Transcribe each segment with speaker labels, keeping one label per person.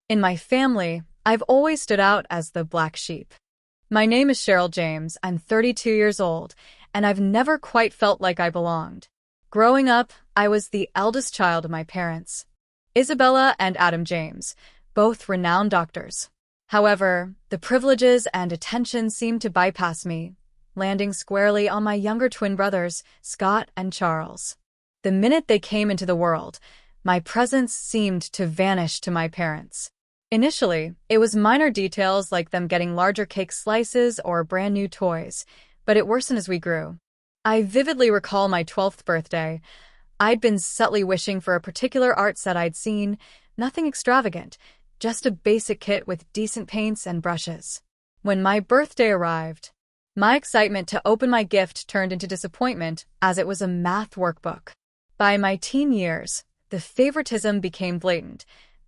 Speaker 1: In my family, I've always stood out as the black sheep. My name is Cheryl James, I'm 32 years old, and I've never quite felt like I belonged. Growing up, I was the eldest child of my parents, Isabella and Adam James, both renowned doctors. However, the privileges and attention seemed to bypass me, landing squarely on my younger twin brothers, Scott and Charles. The minute they came into the world, my presence seemed to vanish to my parents. Initially, it was minor details like them getting larger cake slices or brand new toys, but it worsened as we grew. I vividly recall my 12th birthday. I'd been subtly wishing for a particular art set I'd seen, nothing extravagant, just a basic kit with decent paints and brushes. When my birthday arrived, my excitement to open my gift turned into disappointment as it was a math workbook. By my teen years, the favoritism became blatant.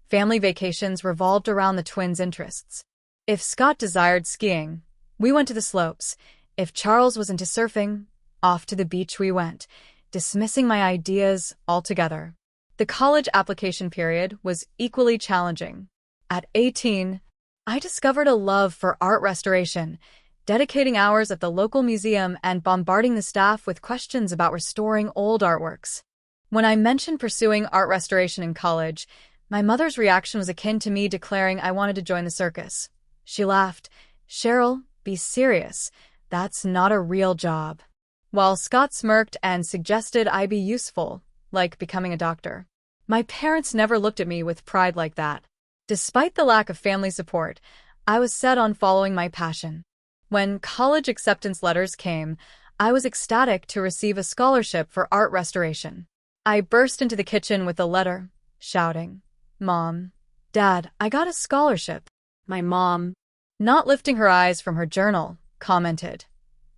Speaker 1: Family vacations revolved around the twins' interests. If Scott desired skiing, we went to the slopes. If Charles was into surfing, off to the beach we went, dismissing my ideas altogether. The college application period was equally challenging. At 18, I discovered a love for art restoration, dedicating hours at the local museum and bombarding the staff with questions about restoring old artworks. When I mentioned pursuing art restoration in college, my mother's reaction was akin to me declaring I wanted to join the circus. She laughed. "Cheryl, be serious. That's not a real job." While Scott smirked and suggested I be useful, like becoming a doctor. My parents never looked at me with pride like that. Despite the lack of family support, I was set on following my passion. When college acceptance letters came, I was ecstatic to receive a scholarship for art restoration. I burst into the kitchen with the letter, shouting, "Mom, Dad, I got a scholarship." My mom, not lifting her eyes from her journal, commented,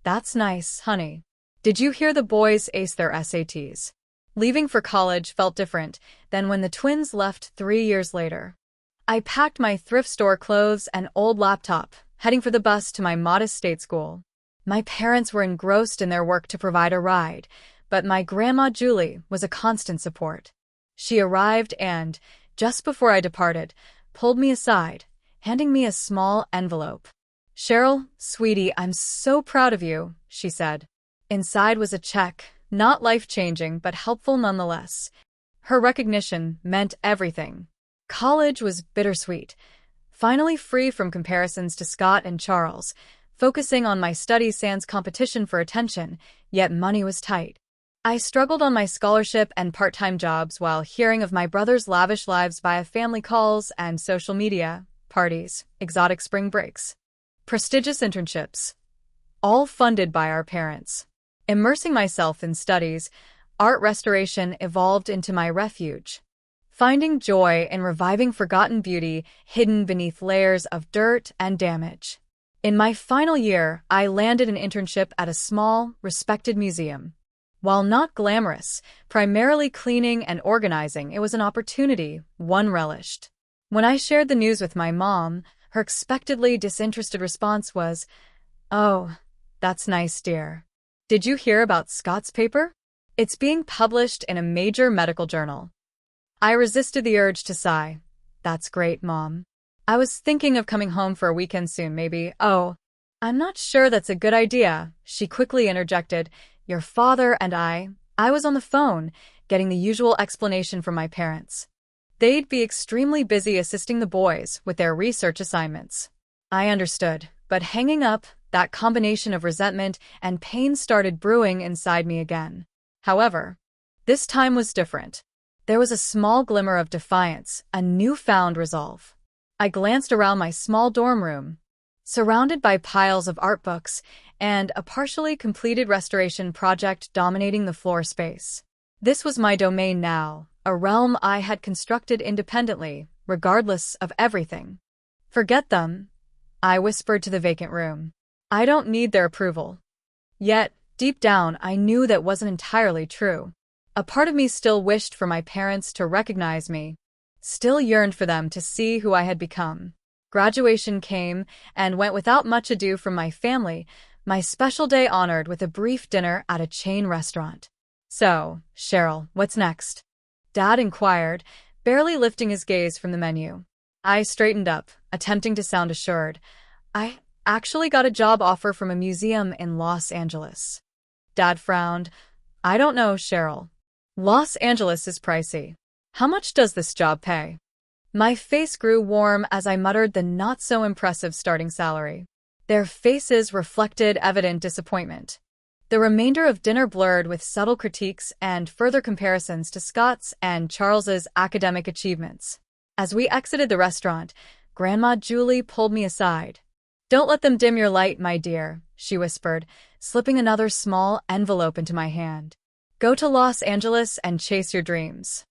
Speaker 1: "That's nice, honey. Did you hear the boys ace their SATs?" Leaving for college felt different than when the twins left 3 years later. I packed my thrift store clothes and old laptop, heading for the bus to my modest state school. My parents were engrossed in their work to provide a ride, but my grandma Julie was a constant support. She arrived and, just before I departed, pulled me aside, handing me a small envelope. "Cheryl, sweetie, I'm so proud of you," she said. Inside was a check, not life-changing but helpful nonetheless. Her recognition meant everything. College was bittersweet. Finally free from comparisons to Scott and Charles, focusing on my studies sans competition for attention, yet money was tight. I struggled on my scholarship and part-time jobs while hearing of my brother's lavish lives via family calls and social media, parties, exotic spring breaks, prestigious internships, all funded by our parents. Immersing myself in studies, art restoration evolved into my refuge. Finding joy in reviving forgotten beauty hidden beneath layers of dirt and damage. In my final year, I landed an internship at a small, respected museum. While not glamorous, primarily cleaning and organizing, it was an opportunity one relished. When I shared the news with my mom, her expectedly disinterested response was, "Oh, that's nice, dear. Did you hear about Scott's paper? It's being published in a major medical journal." I resisted the urge to sigh. "That's great, Mom. I was thinking of coming home for a weekend soon, maybe." "Oh, I'm not sure that's a good idea," she quickly interjected. "Your father and I was on the phone, getting the usual explanation from my parents. They'd be extremely busy assisting the boys with their research assignments." I understood, but hanging up, that combination of resentment and pain started brewing inside me again. However, this time was different. There was a small glimmer of defiance, a newfound resolve. I glanced around my small dorm room, surrounded by piles of art books and a partially completed restoration project dominating the floor space. This was my domain now, a realm I had constructed independently, regardless of everything. "Forget them," I whispered to the vacant room. "I don't need their approval." Yet, deep down, I knew that wasn't entirely true. A part of me still wished for my parents to recognize me, still yearned for them to see who I had become. Graduation came and went without much ado from my family, my special day honored with a brief dinner at a chain restaurant. "So, Cheryl, what's next?" Dad inquired, barely lifting his gaze from the menu. I straightened up, attempting to sound assured. I actually got a job offer from a museum in Los Angeles. Dad frowned. I don't know, Cheryl. Los Angeles is pricey. How much does this job pay? My face grew warm as I muttered the not-so-impressive starting salary. Their faces reflected evident disappointment. The remainder of dinner blurred with subtle critiques and further comparisons to Scott's and Charles's academic achievements. As we exited the restaurant, Grandma Julie pulled me aside. Don't let them dim your light, my dear, she whispered, slipping another small envelope into my hand. Go to Los Angeles and chase your dreams.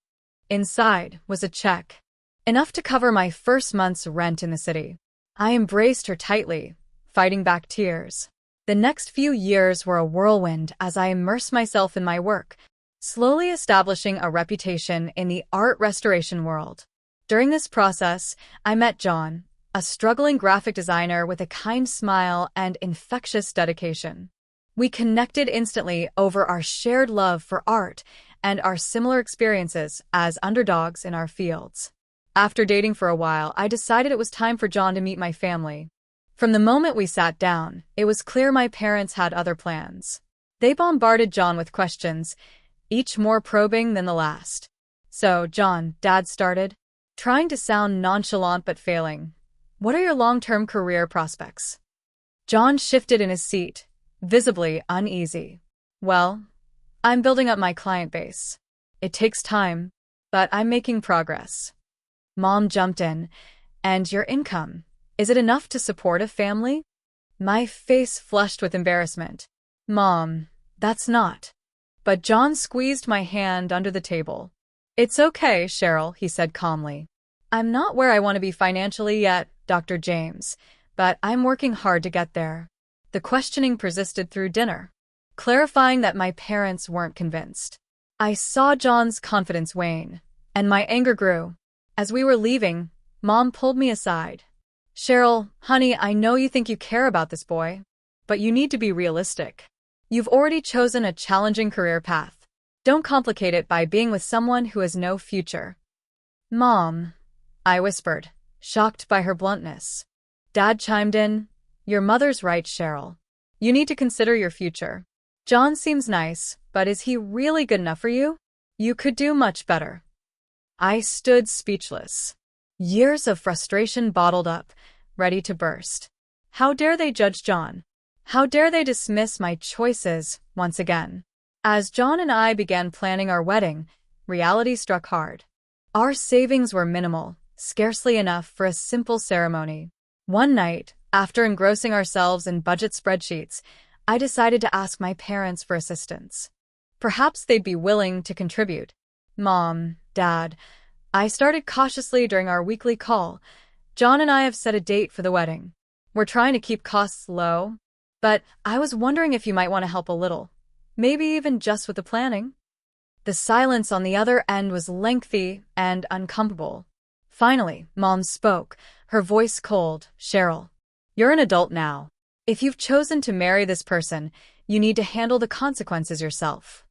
Speaker 1: Inside was a check, enough to cover my first month's rent in the city. I embraced her tightly, fighting back tears. The next few years were a whirlwind as I immersed myself in my work, slowly establishing a reputation in the art restoration world. During this process, I met John, a struggling graphic designer with a kind smile and infectious dedication. We connected instantly over our shared love for art and our similar experiences as underdogs in our fields. After dating for a while, I decided it was time for John to meet my family. From the moment we sat down, it was clear my parents had other plans. They bombarded John with questions, each more probing than the last. So, John, Dad started, trying to sound nonchalant but failing. What are your long-term career prospects? John shifted in his seat, visibly uneasy. Well, I'm building up my client base. It takes time, but I'm making progress. Mom jumped in. And your income? Is it enough to support a family? My face flushed with embarrassment. Mom, that's not. But John squeezed my hand under the table. It's okay, Cheryl, he said calmly. I'm not where I want to be financially yet, Dr. James, but I'm working hard to get there. The questioning persisted through dinner, clarifying that my parents weren't convinced. I saw John's confidence wane, and my anger grew. As we were leaving, Mom pulled me aside. Cheryl, honey, I know you think you care about this boy, but you need to be realistic. You've already chosen a challenging career path. Don't complicate it by being with someone who has no future. Mom, I whispered, shocked by her bluntness. Dad chimed in. Your mother's right, Cheryl. You need to consider your future. John seems nice, but is he really good enough for you? You could do much better. I stood speechless. Years of frustration bottled up, ready to burst. How dare they judge John? How dare they dismiss my choices once again? As John and I began planning our wedding, reality struck hard. Our savings were minimal, scarcely enough for a simple ceremony. One night, after engrossing ourselves in budget spreadsheets, I decided to ask my parents for assistance. Perhaps they'd be willing to contribute. Mom, Dad, I started cautiously during our weekly call. John and I have set a date for the wedding. We're trying to keep costs low, but I was wondering if you might want to help a little. Maybe even just with the planning. The silence on the other end was lengthy and uncomfortable. Finally, Mom spoke, her voice cold. Cheryl, you're an adult now. If you've chosen to marry this person, you need to handle the consequences yourself.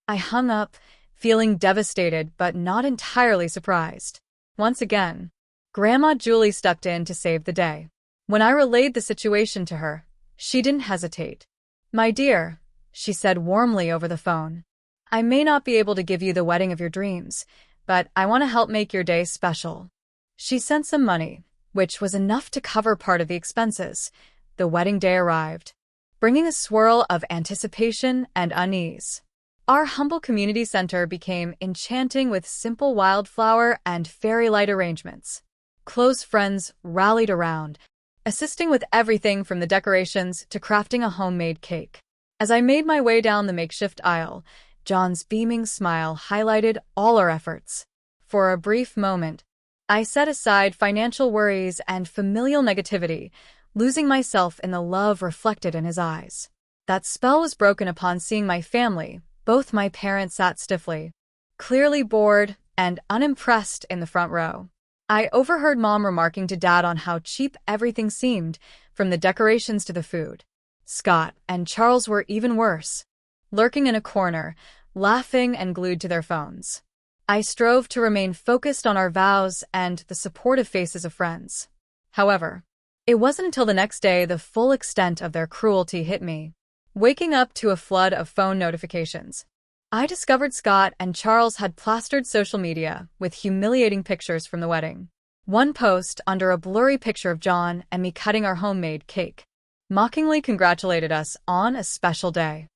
Speaker 1: I hung up, feeling devastated but not entirely surprised. Once again, Grandma Julie stepped in to save the day. When I relayed the situation to her, she didn't hesitate. My dear, she said warmly over the phone, I may not be able to give you the wedding of your dreams, but I want to help make your day special. She sent some money, which was enough to cover part of the expenses. The wedding day arrived, bringing a swirl of anticipation and unease. Our humble community center became enchanting with simple wildflower and fairy light arrangements. Close friends rallied around, assisting with everything from the decorations to crafting a homemade cake. As I made my way down the makeshift aisle, John's beaming smile highlighted all our efforts. For a brief moment, I set aside financial worries and familial negativity, losing myself in the love reflected in his eyes. That spell was broken upon seeing my family. Both my parents sat stiffly, clearly bored and unimpressed in the front row. I overheard Mom remarking to Dad on how cheap everything seemed, from the decorations to the food. Scott and Charles were even worse, lurking in a corner, laughing and glued to their phones. I strove to remain focused on our vows and the supportive faces of friends. However, it wasn't until the next day the full extent of their cruelty hit me. Waking up to a flood of phone notifications, I discovered Scott and Charles had plastered social media with humiliating pictures from the wedding. One post under a blurry picture of John and me cutting our homemade cake mockingly congratulated us on a special day.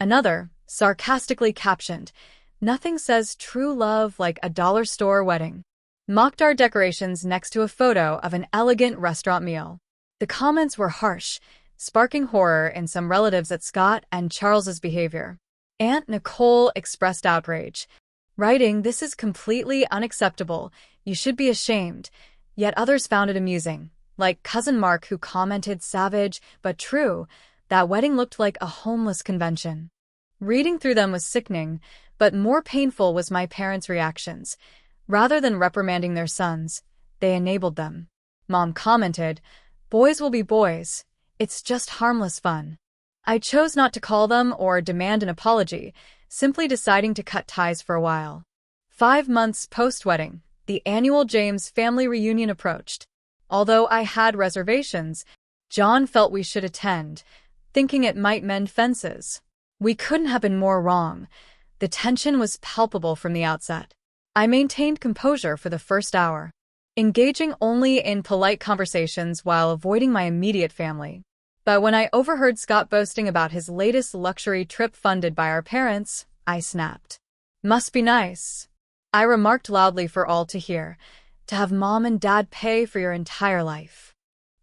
Speaker 1: Another, sarcastically captioned, "Nothing says true love like a dollar store wedding," mocked our decorations next to a photo of an elegant restaurant meal. The comments were harsh, sparking horror in some relatives at Scott and Charles's behavior. Aunt Nicole expressed outrage, writing, "This is completely unacceptable. You should be ashamed." Yet others found it amusing, like Cousin Mark, who commented, "Savage, but true. That wedding looked like a homeless convention." Reading through them was sickening, but more painful was my parents' reactions. Rather than reprimanding their sons, they enabled them. Mom commented, "Boys will be boys. It's just harmless fun." I chose not to call them or demand an apology, simply deciding to cut ties for a while. 5 months post-wedding, the annual James family reunion approached. Although I had reservations, John felt we should attend, thinking it might mend fences. We couldn't have been more wrong. The tension was palpable from the outset. I maintained composure for the first hour, engaging only in polite conversations while avoiding my immediate family. But when I overheard Scott boasting about his latest luxury trip funded by our parents, I snapped. "Must be nice," I remarked loudly for all to hear, "to have Mom and Dad pay for your entire life."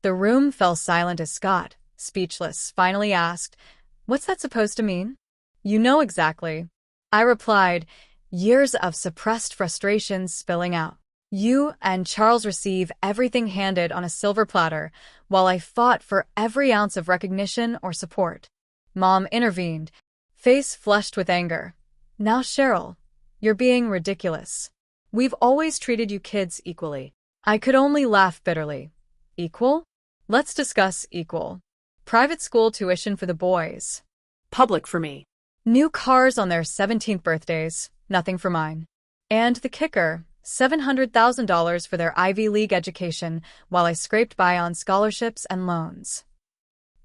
Speaker 1: The room fell silent as Scott, speechless, finally asked, "What's that supposed to mean?" "You know exactly," I replied, years of suppressed frustrations spilling out. "You and Charles receive everything handed on a silver platter, while I fought for every ounce of recognition or support." Mom intervened, face flushed with anger. "Now, Cheryl, you're being ridiculous. We've always treated you kids equally." I could only laugh bitterly. "Equal? Let's discuss equal. Private school tuition for the boys.
Speaker 2: Public for me.
Speaker 1: New cars on their 17th birthdays, nothing for mine. And the kicker, $700,000 for their Ivy League education, while I scraped by on scholarships and loans."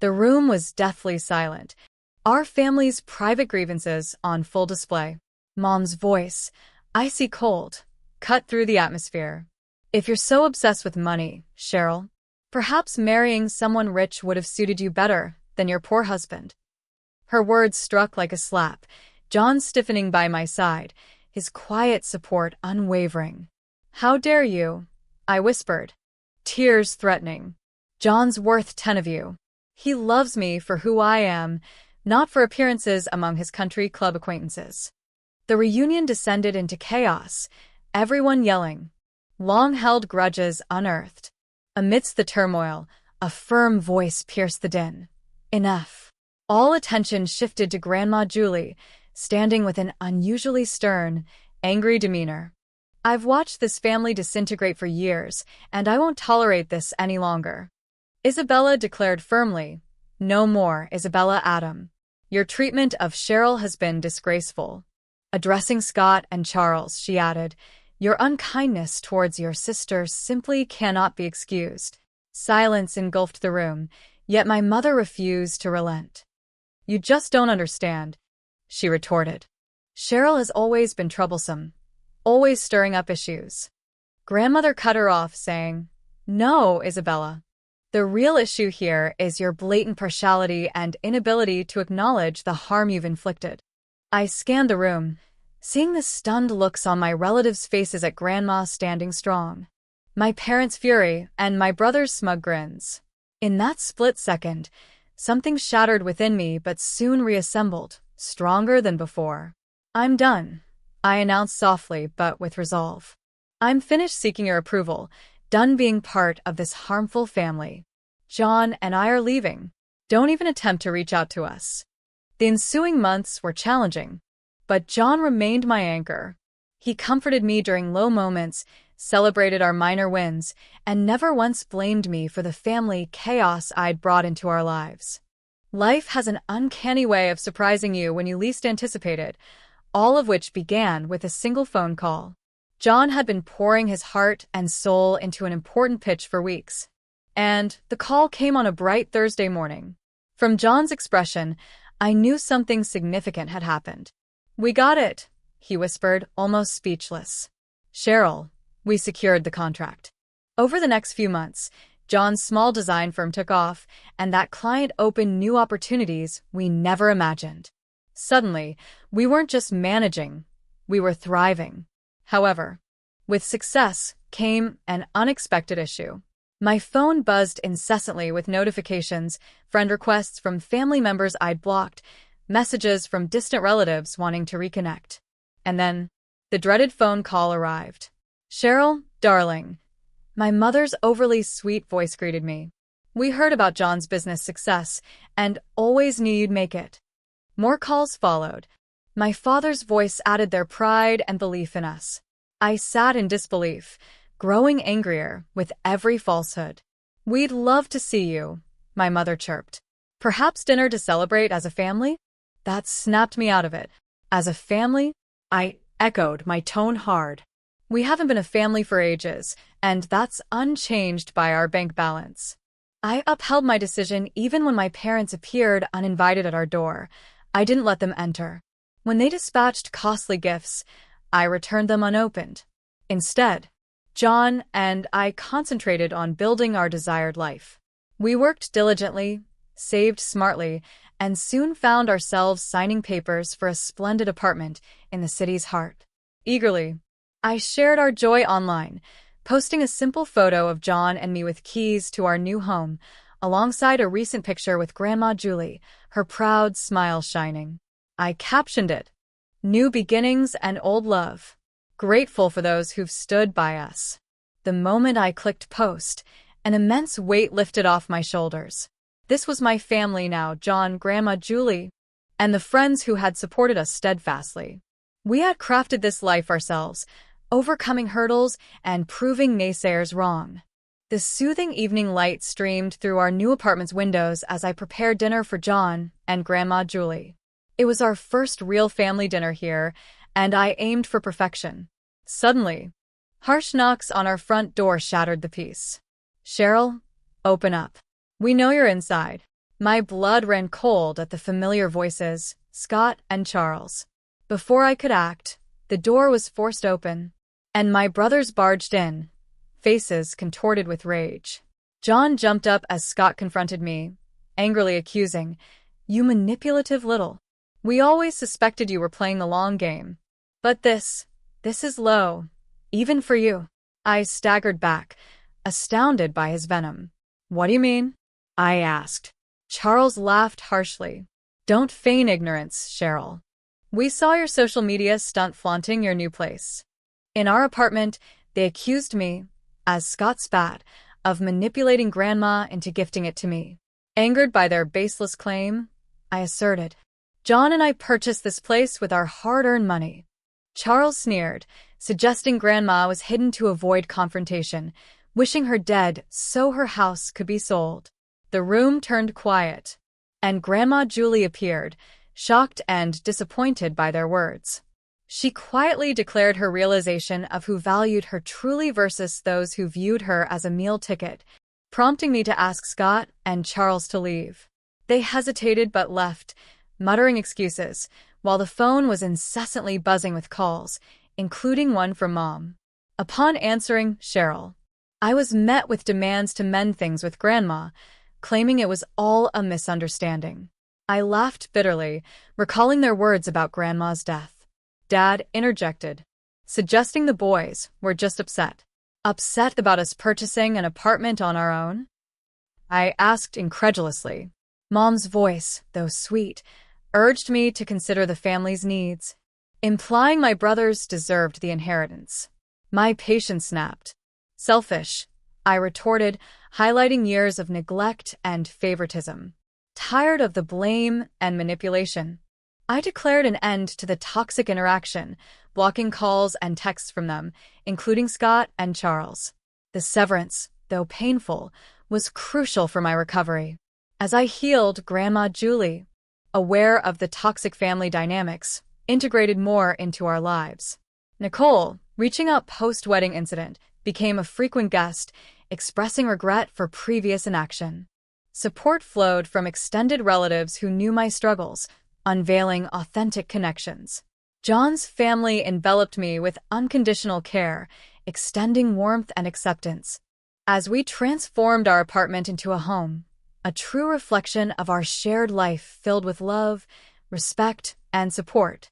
Speaker 1: The room was deathly silent, our family's private grievances on full display. Mom's voice, icy cold, cut through the atmosphere. "If you're so obsessed with money, Cheryl, perhaps marrying someone rich would have suited you better than your poor husband." Her words struck like a slap, John stiffening by my side, his quiet support unwavering. "How dare you?" I whispered, tears threatening. "John's worth 10 of you. He loves me for who I am, not for appearances among his country club acquaintances." The reunion descended into chaos, everyone yelling, long-held grudges unearthed. Amidst the turmoil, a firm voice pierced the din. "Enough." All attention shifted to Grandma Julie, standing with an unusually stern, angry demeanor. "I've watched this family disintegrate for years, and I won't tolerate this any longer." Isabella declared firmly, "No more, Isabella Adam. Your treatment of Cheryl has been disgraceful." Addressing Scott and Charles, she added, "Your unkindness towards your sister simply cannot be excused." Silence engulfed the room, yet my mother refused to relent. "You just don't understand," she retorted. "Cheryl has always been troublesome, always stirring up issues." Grandmother cut her off, saying, "No, Isabella. The real issue here is your blatant partiality and inability to acknowledge the harm you've inflicted." I scanned the room, seeing the stunned looks on my relatives' faces at Grandma standing strong, my parents' fury, and my brother's smug grins. In that split second, something shattered within me but soon reassembled, stronger than before. "I'm done," I announced softly but with resolve. "I'm finished seeking your approval, done being part of this harmful family. John and I are leaving. Don't even attempt to reach out to us." The ensuing months were challenging, but John remained my anchor. He comforted me during low moments, celebrated our minor wins, and never once blamed me for the family chaos I'd brought into our lives. Life has an uncanny way of surprising you when you least anticipate it, all of which began with a single phone call. John had been pouring his heart and soul into an important pitch for weeks. And the call came on a bright Thursday morning. From John's expression, I knew something significant had happened. "We got it," he whispered, almost speechless. "Cheryl, we secured the contract." Over the next few months, John's small design firm took off, and that client opened new opportunities we never imagined. Suddenly, we weren't just managing, we were thriving. However, with success came an unexpected issue. My phone buzzed incessantly with notifications, friend requests from family members I'd blocked, messages from distant relatives wanting to reconnect. And then, the dreaded phone call arrived. "Cheryl, darling." My mother's overly sweet voice greeted me. "We heard about John's business success, and always knew you'd make it." More calls followed. My father's voice added their pride and belief in us. I sat in disbelief, growing angrier with every falsehood. "We'd love to see you," my mother chirped. "Perhaps dinner to celebrate as a family?" That snapped me out of it. "As a family?" I echoed, my tone hard. "We haven't been a family for ages, and that's unchanged by our bank balance." I upheld my decision even when my parents appeared uninvited at our door. I didn't let them enter. When they dispatched costly gifts, I returned them unopened. Instead, John and I concentrated on building our desired life. We worked diligently, saved smartly, and soon found ourselves signing papers for a splendid apartment in the city's heart. Eagerly, I shared our joy online, posting a simple photo of John and me with keys to our new home, alongside a recent picture with Grandma Julie, her proud smile shining. I captioned it, "New beginnings and old love. Grateful for those who've stood by us." The moment I clicked post, an immense weight lifted off my shoulders. This was my family now, John, Grandma Julie, and the friends who had supported us steadfastly. We had crafted this life ourselves, overcoming hurdles and proving naysayers wrong. The soothing evening light streamed through our new apartment's windows as I prepared dinner for John and Grandma Julie. It was our first real family dinner here, and I aimed for perfection. Suddenly, harsh knocks on our front door shattered the peace. "Cheryl, open up. We know you're inside." My blood ran cold at the familiar voices, Scott and Charles. Before I could act, the door was forced open, and my brothers barged in, faces contorted with rage. John jumped up as Scott confronted me, angrily accusing, "You manipulative little. We always suspected you were playing the long game. But this is low, even for you." I staggered back, astounded by his venom. "What do you mean?" I asked. Charles laughed harshly. "Don't feign ignorance, Cheryl. We saw your social media stunt flaunting your new place. In our apartment, they accused me, as Scott spat, of manipulating Grandma into gifting it to me." Angered by their baseless claim, I asserted, "John and I purchased this place with our hard-earned money." Charles sneered, suggesting Grandma was hidden to avoid confrontation, wishing her dead so her house could be sold. The room turned quiet, and Grandma Julie appeared, shocked and disappointed by their words. She quietly declared her realization of who valued her truly versus those who viewed her as a meal ticket, prompting me to ask Scott and Charles to leave. They hesitated but left, muttering excuses, while the phone was incessantly buzzing with calls, including one from Mom. Upon answering Cheryl, I was met with demands to mend things with Grandma, claiming it was all a misunderstanding. I laughed bitterly, recalling their words about Grandma's death. Dad interjected, suggesting the boys were just upset. Upset about us purchasing an apartment on our own? I asked incredulously. Mom's voice, though sweet, urged me to consider the family's needs, implying my brothers deserved the inheritance. My patience snapped. Selfish, I retorted, highlighting years of neglect and favoritism. Tired of the blame and manipulation, I declared an end to the toxic interaction, blocking calls and texts from them, including Scott and Charles. The severance, though painful, was crucial for my recovery. As I healed, Grandma Julie, aware of the toxic family dynamics, integrated more into our lives. Nicole, reaching out post-wedding incident, became a frequent guest, expressing regret for previous inaction. Support flowed from extended relatives who knew my struggles, unveiling authentic connections. John's family enveloped me with unconditional care, extending warmth and acceptance. As we transformed our apartment into a home, a true reflection of our shared life filled with love, respect, and support.